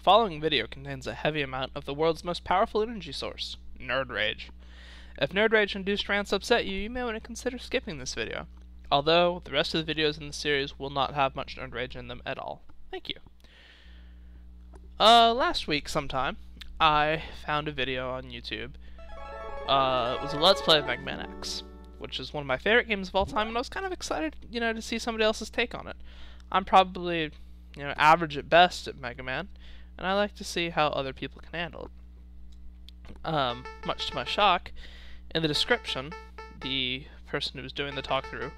following video contains a heavy amount of the world's most powerful energy source, nerd rage. If nerd rage-induced rants upset you, you may want to consider skipping this video. Although, the rest of the videos in the series will not have much nerd rage in them at all. Thank you. Last week sometime, I found a video on YouTube. It was a Let's Play of Mega Man X, which is one of my favorite games of all time, and I was kind of excited, to see somebody else's take on it. I'm probably, average at best at Mega Man, and I like to see how other people can handle it. Much to my shock, in the description, the person who was doing the talkthrough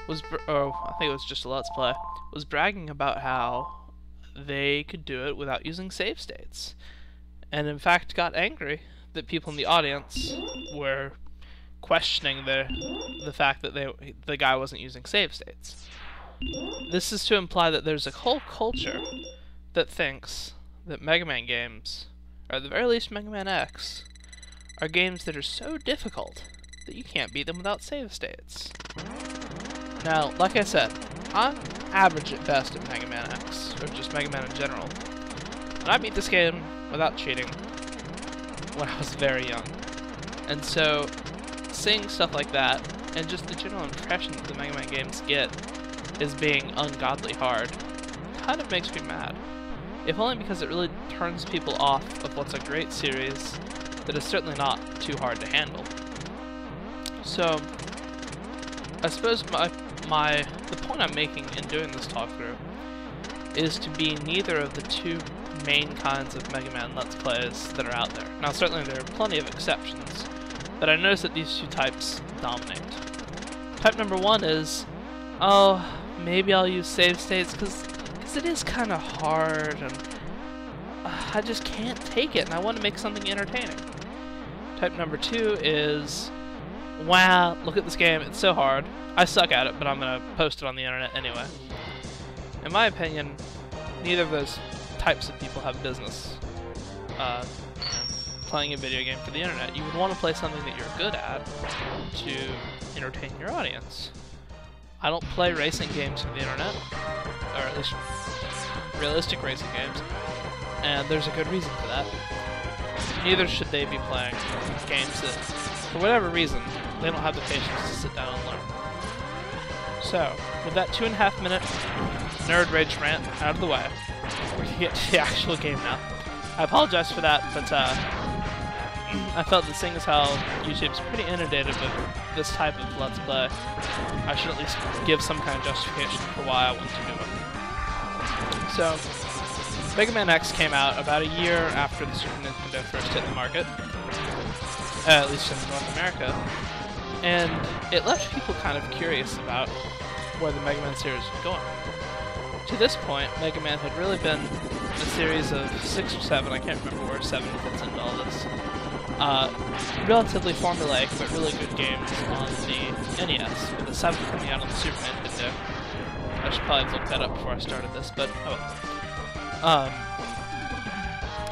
was, I think it was just a Let's Play, was bragging about how they could do it without using save states, and in fact got angry that people in the audience were questioning the fact that the guy wasn't using save states. This is to imply that there's a whole culture that thinks that Mega Man games, or at the very least Mega Man X, are games that are so difficult that you can't beat them without save states. Now, like I said, I'm average at best at Mega Man X, or just Mega Man in general, and I beat this game without cheating when I was very young. And so, seeing stuff like that, and just the general impression that the Mega Man games get as being ungodly hard, kind of makes me mad. If only because it really turns people off of what's a great series that is certainly not too hard to handle. So, I suppose the point I'm making in doing this talkthrough is to be neither of the two main kinds of Mega Man Let's Plays that are out there. Now, certainly there are plenty of exceptions, but I notice that these two types dominate. Type number one is, oh, maybe I'll use save states because it is kind of hard and I just can't take it and I want to make something entertaining. Type number two is, wow, look at this game, it's so hard. I suck at it, but I'm going to post it on the internet anyway. In my opinion, neither of those types of people have business playing a video game for the internet. You would want to play something that you're good at to entertain your audience. I don't play racing games for the internet, or at least realistic racing games, and there's a good reason for that. Neither should they be playing games that, for whatever reason, they don't have the patience to sit down and learn. So, with that 2.5 minute nerd rage rant out of the way, we're gonna get to the actual game now. I apologize for that, but I felt that seeing as how YouTube's pretty inundated with this type of Let's Play, I should at least give some kind of justification for why I want to do it. So, Mega Man X came out about a year after the Super Nintendo first hit the market, at least in North America, and it left people kind of curious about where the Mega Man series was going. To this point, Mega Man had really been a series of 6 or 7, I can't remember where 7 fits into all this, relatively formulaic but really good games on the NES, with the 7th coming out on the Super Nintendo. I should probably have looked that up before I started this, but oh.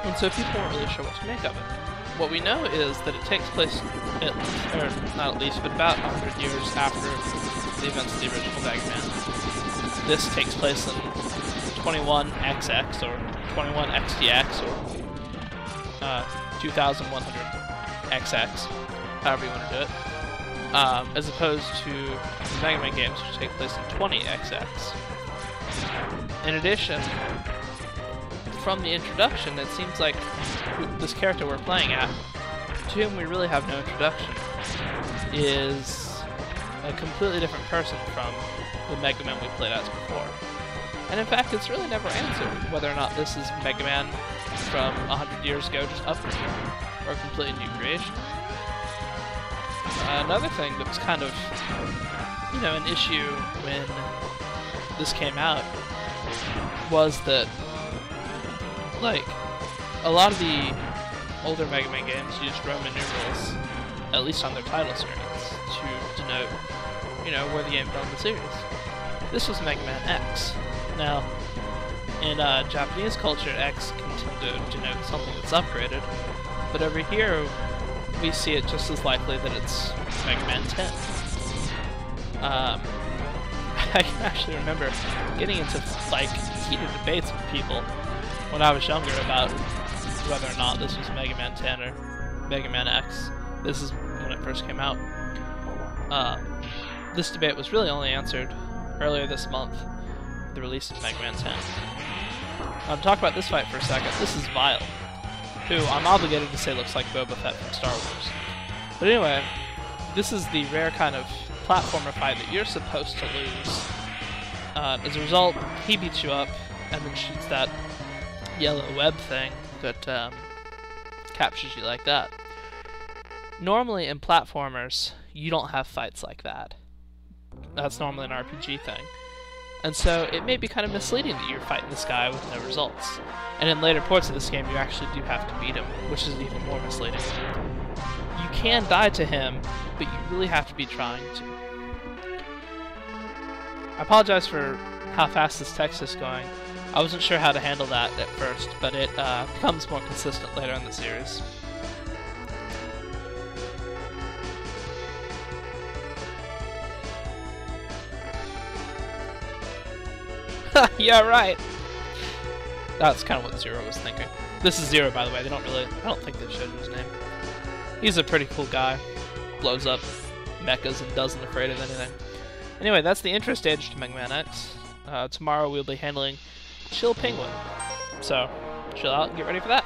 And so people weren't really sure what to make of it. What we know is that it takes place, not at least, but about 100 years after the events of the original Mega Man. This takes place in 21XX, or 21XTX, or 2100XX, however you want to do it, as opposed to the Mega Man games, which take place in 20XX. In addition, from the introduction, it seems like this character we're playing at, to whom we really have no introduction, is a completely different person from the Mega Man we played as before. And in fact, it's really never answered whether or not this is Mega Man from 100 years ago, just upgraded, or a completely new creation. Another thing that was kind of, an issue when this came out was that, a lot of the older Mega Man games used Roman numerals, at least on their title screens, to denote, where the game fell in the series. This was Mega Man X. Now, in Japanese culture, X can tend to denote something that's upgraded, but over here, we see it just as likely that it's Mega Man 10. I can actually remember getting into, heated debates with people when I was younger about whether or not this was Mega Man 10 or Mega Man X. This is when it first came out. This debate was really only answered earlier this month, the release of Mega Man 10. To talk about this fight for a second, this is Vile, who I'm obligated to say looks like Boba Fett from Star Wars. But anyway, this is the rare kind of platformer fight that you're supposed to lose. As a result, he beats you up and then shoots that yellow web thing that captures you like that. Normally in platformers, you don't have fights like that. That's normally an RPG thing. And so it may be kind of misleading that you're fighting this guy with no results. And in later ports of this game, you actually do have to beat him, which is even more misleading. You can die to him, but you really have to be trying to. I apologize for how fast this text is going. I wasn't sure how to handle that at first, but it becomes more consistent later in the series. Yeah, right. That's kind of what Zero was thinking. This is Zero, by the way. I don't think they showed his name. He's a pretty cool guy. Blows up mechas and doesn't afraid of anything. Anyway, that's the intro stage to Mega Man X. Tomorrow we'll be handling Chill Penguin. So, chill out and get ready for that.